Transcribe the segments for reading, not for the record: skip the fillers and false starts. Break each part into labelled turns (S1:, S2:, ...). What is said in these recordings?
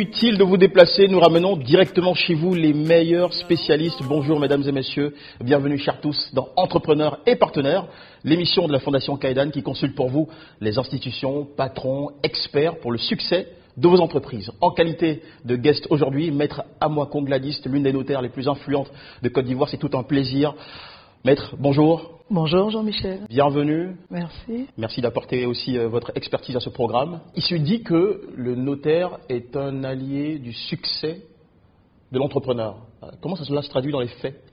S1: Inutile de vous déplacer, nous ramenons directement chez vous les meilleurs spécialistes. Bonjour mesdames et messieurs, bienvenue chers tous dans Entrepreneurs et Partenaires, l'émission de la Fondation Kaidan qui consulte pour vous les institutions, patrons, experts pour le succès de vos entreprises. En qualité de guest aujourd'hui, Maître Amoako Gladys, l'une des notaires les plus influentes de Côte d'Ivoire, c'est tout un plaisir. Maître, bonjour.
S2: Bonjour Jean-Michel.
S1: Bienvenue.
S2: Merci.
S1: Merci d'apporter aussi votre expertise à ce programme. Il se dit que le notaire est un allié du succès de l'entrepreneur. Comment cela se traduit dans les faits?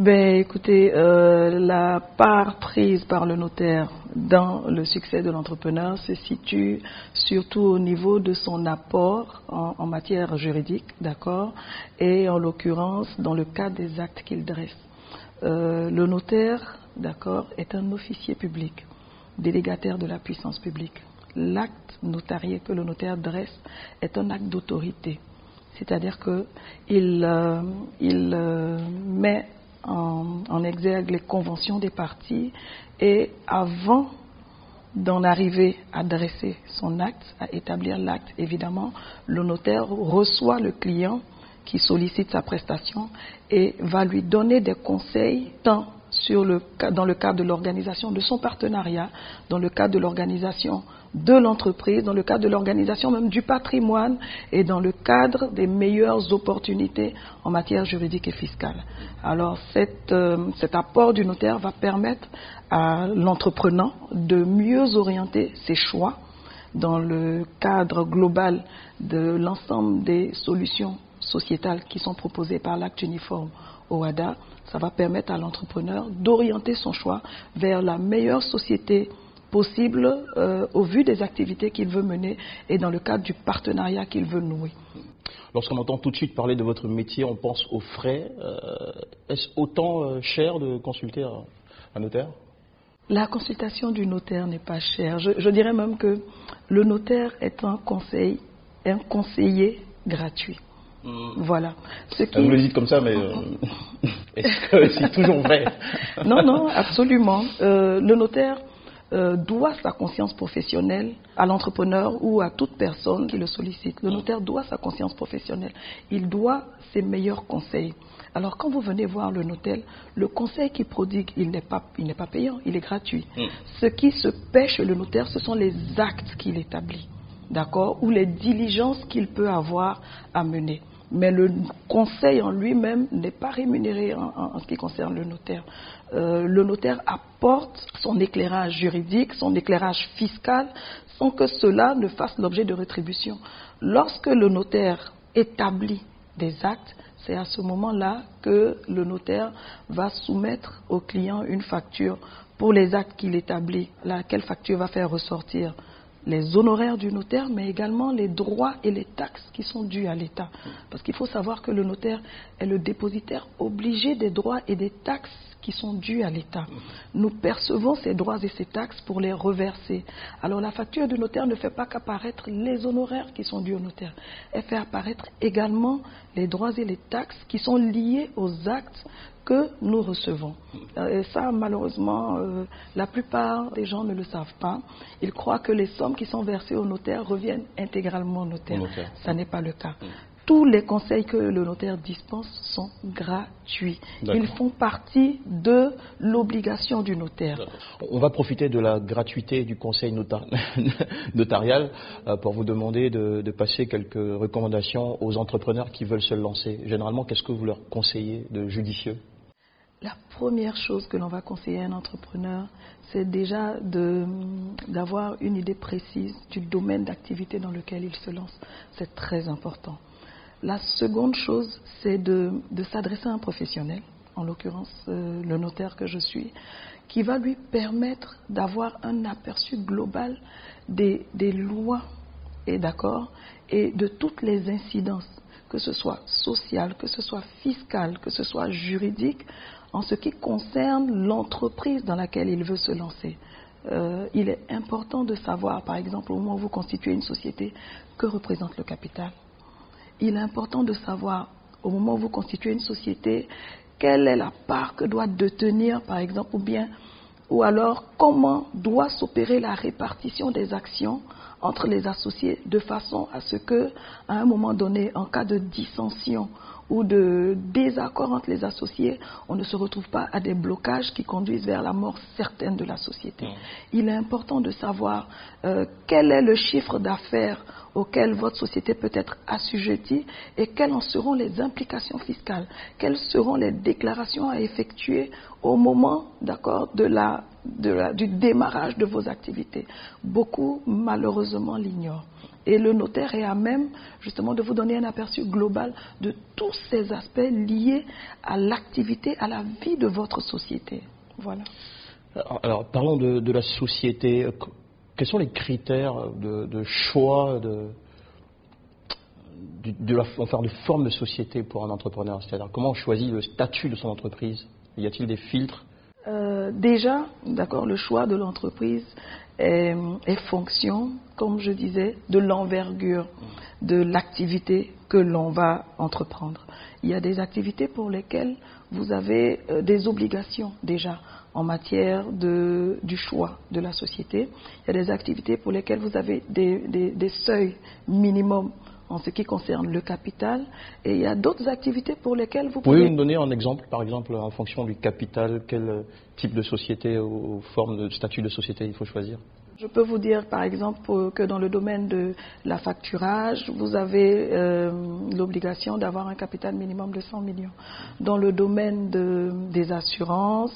S2: Écoutez, la part prise par le notaire dans le succès de l'entrepreneur se situe surtout au niveau de son apport en matière juridique, d'accord, et en l'occurrence dans le cadre des actes qu'il dresse. Le notaire, d'accord, est un officier public, délégataire de la puissance publique. L'acte notarié que le notaire dresse est un acte d'autorité, c'est-à-dire qu'il met en exergue les conventions des parties et avant d'en arriver à dresser son acte, à établir l'acte, évidemment, le notaire reçoit le client qui sollicite sa prestation et va lui donner des conseils tant dans le cadre de l'organisation de son partenariat, dans le cadre de l'organisation de l'entreprise, dans le cadre de l'organisation même du patrimoine et dans le cadre des meilleures opportunités en matière juridique et fiscale. Alors cet apport du notaire va permettre à l'entrepreneur de mieux orienter ses choix dans le cadre global de l'ensemble des solutions sociétales qui sont proposées par l'acte uniforme OHADA. Ça va permettre à l'entrepreneur d'orienter son choix vers la meilleure société possible au vu des activités qu'il veut mener et dans le cadre du partenariat qu'il veut nouer.
S1: Lorsqu'on entend tout de suite parler de votre métier, on pense aux frais. Est-ce autant cher de consulter un notaire?
S2: La consultation du notaire n'est pas chère. Je dirais même que le notaire est un conseiller gratuit. Voilà.
S1: Vous le dites comme ça, mais est-ce que c'est toujours vrai?
S2: Non, absolument. Le notaire doit sa conscience professionnelle à l'entrepreneur ou à toute personne qui le sollicite. Le notaire doit sa conscience professionnelle. Il doit ses meilleurs conseils. Alors quand vous venez voir le notaire, le conseil qu'il prodigue, il n'est pas payant, il est gratuit. Ce qui se paie chez le notaire, ce sont les actes qu'il établit, d'accord, ou les diligences qu'il peut avoir à mener. Mais le conseil en lui-même n'est pas rémunéré en ce qui concerne le notaire. Le notaire apporte son éclairage juridique, son éclairage fiscal, sans que cela ne fasse l'objet de rétribution. Lorsque le notaire établit des actes, c'est à ce moment-là que le notaire va soumettre au client une facture pour les actes qu'il établit. Laquelle facture va faire ressortir les honoraires du notaire, mais également les droits et les taxes qui sont dus à l'État. Parce qu'il faut savoir que le notaire est le dépositaire obligé des droits et des taxes qui sont dus à l'État. Nous percevons ces droits et ces taxes pour les reverser. Alors la facture du notaire ne fait pas qu'apparaître les honoraires qui sont dus au notaire. Elle fait apparaître également les droits et les taxes qui sont liés aux actes que nous recevons. Et ça, malheureusement, la plupart des gens ne le savent pas. Ils croient que les sommes qui sont versées au notaire reviennent intégralement au notaire. Ça n'est pas le cas. Tous les conseils que le notaire dispense sont gratuits. Ils font partie de l'obligation du notaire.
S1: On va profiter de la gratuité du conseil notarial pour vous demander de passer quelques recommandations aux entrepreneurs qui veulent se lancer. Généralement, qu'est-ce que vous leur conseillez de judicieux?
S2: La première chose que l'on va conseiller à un entrepreneur, c'est déjà d'avoir une idée précise du domaine d'activité dans lequel il se lance. C'est très important. La seconde chose, c'est de s'adresser à un professionnel, en l'occurrence le notaire que je suis, qui va lui permettre d'avoir un aperçu global des lois et de toutes les incidences, que ce soit sociales, que ce soit fiscales, que ce soit juridiques, en ce qui concerne l'entreprise dans laquelle il veut se lancer. Il est important de savoir, par exemple, au moment où vous constituez une société, que représente le capital. Il est important de savoir, au moment où vous constituez une société, quelle est la part que doit détenir, par exemple, ou alors comment doit s'opérer la répartition des actions entre les associés de façon à ce que, à un moment donné, en cas de dissension ou de désaccord entre les associés, on ne se retrouve pas à des blocages qui conduisent vers la mort certaine de la société. Il est important de savoir quel est le chiffre d'affaires auquel votre société peut être assujettie et quelles en seront les implications fiscales, quelles seront les déclarations à effectuer au moment, d'accord, du démarrage de vos activités. Beaucoup, malheureusement, l'ignorent. Et le notaire est à même, justement, de vous donner un aperçu global de tous ces aspects liés à l'activité, à la vie de votre société. Voilà.
S1: Alors, parlons de la société. Quels sont les critères de choix de forme de société pour un entrepreneur? C'est-à-dire, comment on choisit le statut de son entreprise? Y a-t-il des filtres?
S2: Déjà, d'accord, le choix de l'entreprise est fonction, comme je disais, de l'envergure de l'activité que l'on va entreprendre. Il y a des activités pour lesquelles vous avez des obligations déjà en matière du choix de la société. Il y a des activités pour lesquelles vous avez des seuils minimums en ce qui concerne le capital, et il y a d'autres activités pour lesquelles vous pouvez...
S1: Pouvez-vous me donner un exemple, par exemple, en fonction du capital, quel type de société ou forme de statut de société il faut choisir?
S2: Je peux vous dire, par exemple, que dans le domaine de la facturage, vous avez l'obligation d'avoir un capital minimum de 100 millions. Dans le domaine des assurances,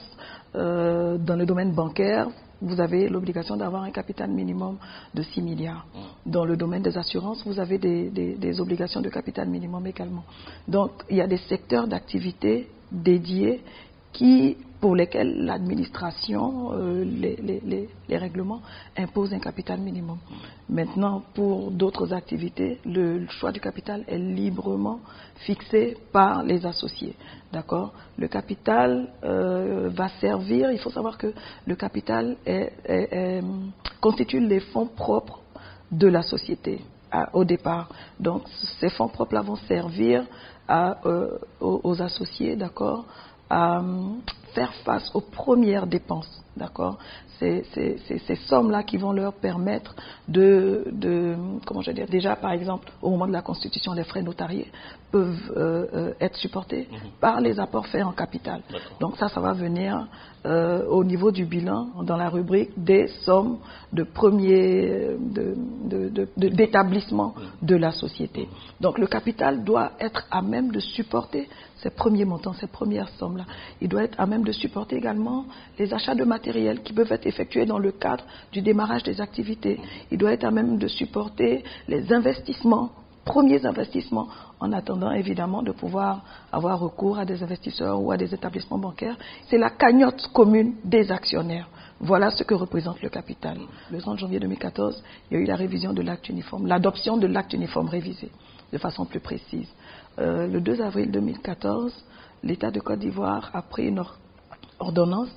S2: dans le domaine bancaire, vous avez l'obligation d'avoir un capital minimum de 6 milliards. Dans le domaine des assurances, vous avez des obligations de capital minimum également. Donc, il y a des secteurs d'activité dédiés pour lesquels l'administration, les règlements imposent un capital minimum. Maintenant, pour d'autres activités, le choix du capital est librement fixé par les associés. D'accord ? Le capital va servir, il faut savoir que le capital constitue les fonds propres de la société au départ. Donc, ces fonds propres-là vont servir aux associés, d'accord, à faire face aux premières dépenses, d'accord. C'est ces sommes-là qui vont leur permettre comment je vais dire, déjà par exemple au moment de la constitution, les frais notariés peuvent être supportés par les apports faits en capital. Donc ça va venir au niveau du bilan dans la rubrique des sommes d'établissement de la société. Donc le capital doit être à même de supporter ces premiers montants, ces premières sommes-là. Il doit être à même de supporter également les achats de matériel qui peuvent être effectués dans le cadre du démarrage des activités. Il doit être à même de supporter les investissements, premiers investissements, en attendant évidemment de pouvoir avoir recours à des investisseurs ou à des établissements bancaires. C'est la cagnotte commune des actionnaires. Voilà ce que représente le capital. Le 30 janvier 2014, il y a eu la révision de l'acte uniforme, l'adoption de l'acte uniforme révisé de façon plus précise. Le 2 avril 2014, l'État de Côte d'Ivoire a pris une ordonnance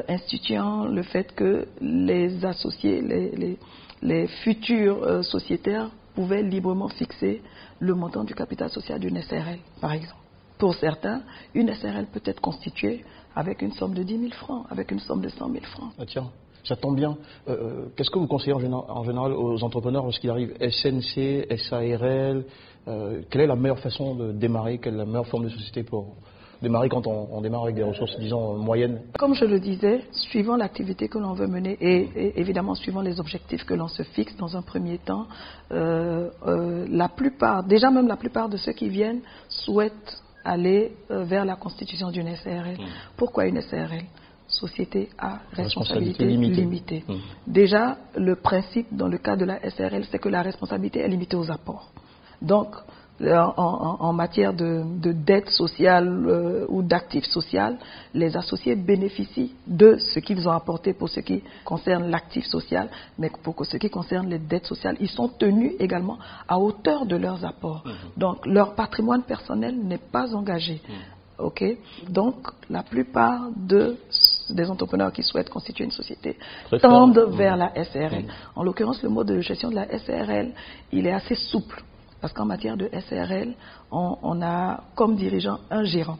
S2: instituant le fait que les associés, les futurs sociétaires pouvaient librement fixer le montant du capital social d'une SRL, par exemple. Pour certains, une SRL peut être constituée avec une somme de 10 000 francs, avec une somme de 100 000 francs.
S1: Ah tiens, ça tombe bien. Qu'est-ce que vous conseillez en général aux entrepreneurs lorsqu'ils arrivent SNC, SARL quelle est la meilleure façon de démarrer? Quelle est la meilleure forme de société pour démarrer quand on démarre avec des ressources, disons, moyennes? Comme
S2: je le disais, suivant l'activité que l'on veut mener et évidemment suivant les objectifs que l'on se fixe dans un premier temps, la plupart de ceux qui viennent souhaitent aller vers la constitution d'une SARL. Pourquoi une SARL? Société à responsabilité limitée. Déjà, le principe dans le cas de la SARL, c'est que la responsabilité est limitée aux apports. Donc, en matière de dette sociale ou d'actifs social, les associés bénéficient de ce qu'ils ont apporté pour ce qui concerne l'actif social, mais pour ce qui concerne les dettes sociales, ils sont tenus également à hauteur de leurs apports. Donc, leur patrimoine personnel n'est pas engagé. Okay. Donc, la plupart des entrepreneurs qui souhaitent constituer une société tendent vers la SARL. En l'occurrence, le mode de gestion de la SARL, il est assez souple. Parce qu'en matière de SARL, on a comme dirigeant un gérant.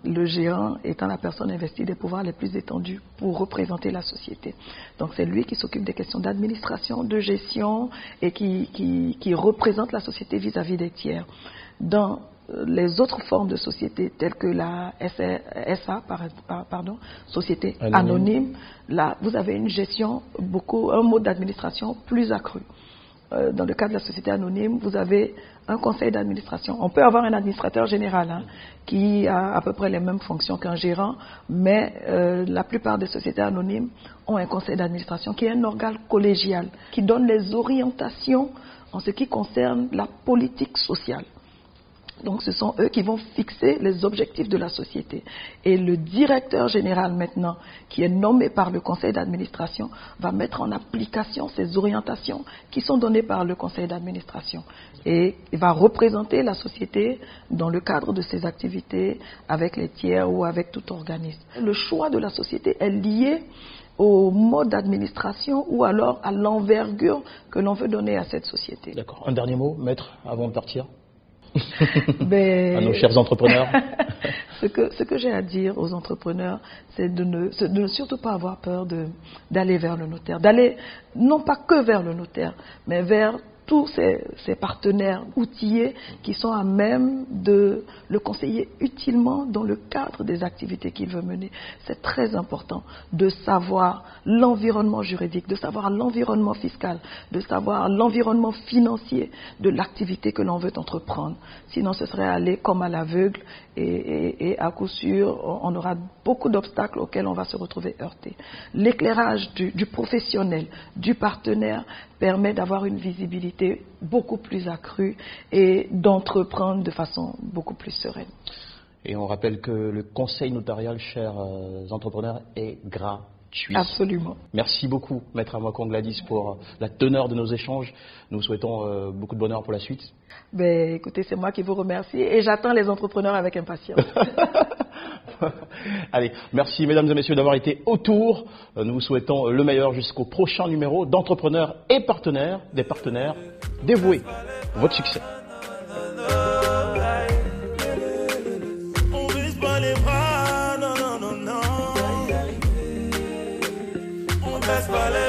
S2: le gérant étant la personne investie des pouvoirs les plus étendus pour représenter la société. Donc c'est lui qui s'occupe des questions d'administration, de gestion et qui représente la société vis-à-vis des tiers. Dans les autres formes de sociétés telles que la SA, société anonyme, là vous avez une gestion, un mode d'administration plus accru. Dans le cas de la société anonyme, vous avez un conseil d'administration. On peut avoir un administrateur général qui a à peu près les mêmes fonctions qu'un gérant, mais la plupart des sociétés anonymes ont un conseil d'administration qui est un organe collégial, qui donne les orientations en ce qui concerne la politique sociale. Donc ce sont eux qui vont fixer les objectifs de la société. Et le directeur général maintenant, qui est nommé par le conseil d'administration, va mettre en application ces orientations qui sont données par le conseil d'administration. Et il va représenter la société dans le cadre de ses activités avec les tiers ou avec tout organisme. Le choix de la société est lié au mode d'administration ou alors à l'envergure que l'on veut donner à cette société.
S1: D'accord. Un dernier mot, maître, avant de partir
S2: à
S1: nos chers entrepreneurs.
S2: Ce que j'ai à dire aux entrepreneurs, c'est de ne surtout pas avoir peur d'aller vers le notaire, d'aller non pas que vers le notaire, mais vers tous ces partenaires outillés qui sont à même de le conseiller utilement dans le cadre des activités qu'il veut mener. C'est très important de savoir l'environnement juridique, de savoir l'environnement fiscal, de savoir l'environnement financier de l'activité que l'on veut entreprendre. Sinon, ce serait aller comme à l'aveugle et à coup sûr, on aura beaucoup d'obstacles auxquels on va se retrouver heurté. L'éclairage du professionnel, du partenaire, permet d'avoir une visibilité beaucoup plus accrue et d'entreprendre de façon beaucoup plus sereine.
S1: Et on rappelle que le conseil notarial, chers entrepreneurs, est gratuit.
S2: Absolument.
S1: Merci beaucoup, Maître Amoakong Gladys, pour la teneur de nos échanges. Nous souhaitons beaucoup de bonheur pour la suite.
S2: Écoutez, c'est moi qui vous remercie et j'attends les entrepreneurs avec impatience.
S1: Allez, merci mesdames et messieurs d'avoir été autour. Nous vous souhaitons le meilleur jusqu'au prochain numéro d'entrepreneurs et partenaires, des partenaires dévoués pour votre succès.
S3: On baisse pas les bras, non, non, non, non. On baisse pas les